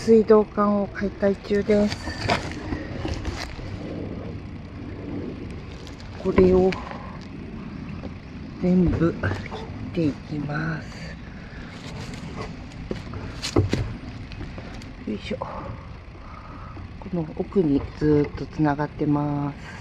水道管を解体中です。これを全部切っていきます。よいしょ。この奥にずーっとつながってます。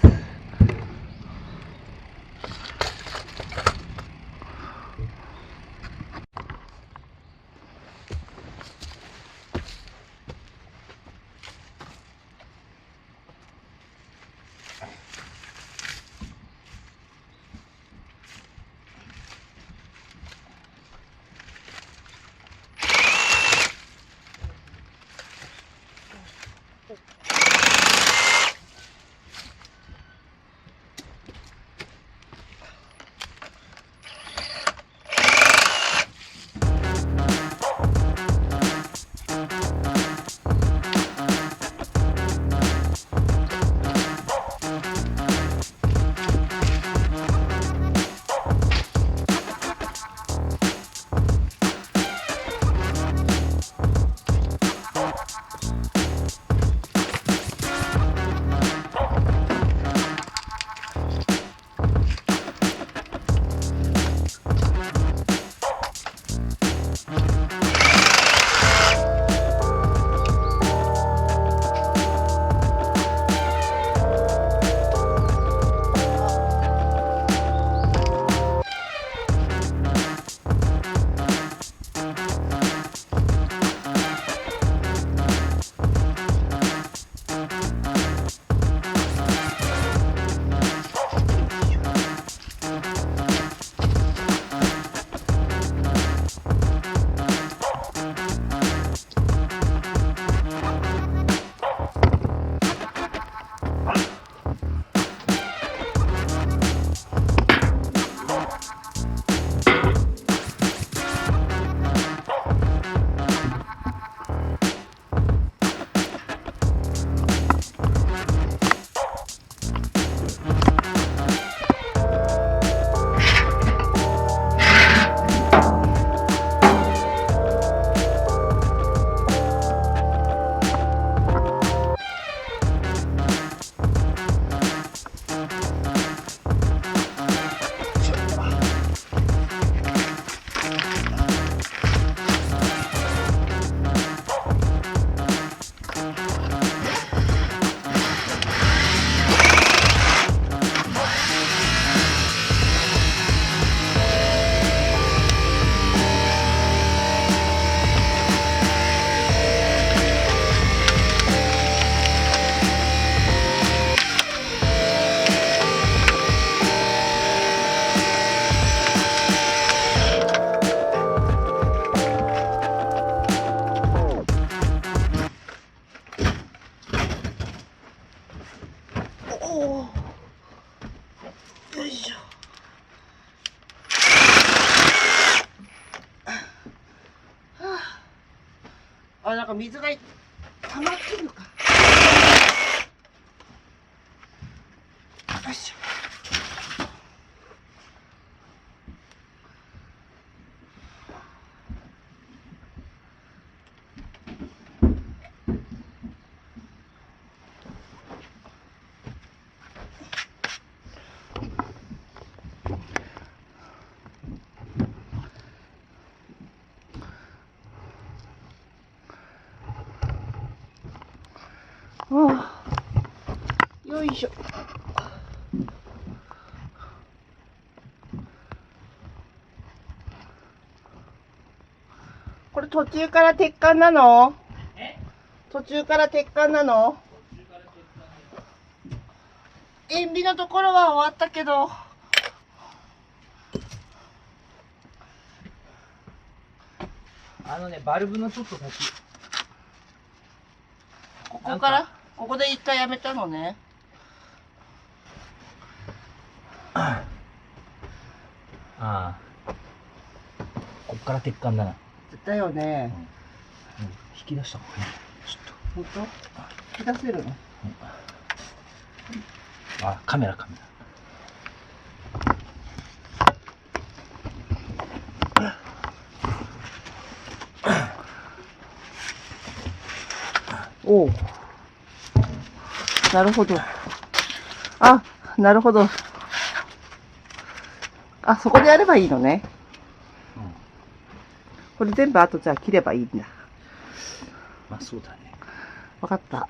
よいしょ。あ、なんか水が溜まってるのか。よいしょ。よいしょ。これ途中から鉄管なの？途中から鉄管なの？塩ビのところは終わったけど。バルブのちょっと先。ここからここで一回やめたのね。ああ。こっから鉄管だな。だよね。引き出した方がいい。ちょっ本当？引き出せるの？あ、カメラ。おう。なるほど。あ、なるほど。あ、そこでやればいいのね。うん。これ全部あとじゃあ切ればいいんだ。まあそうだね。わかった。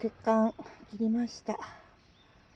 鉄管切りました。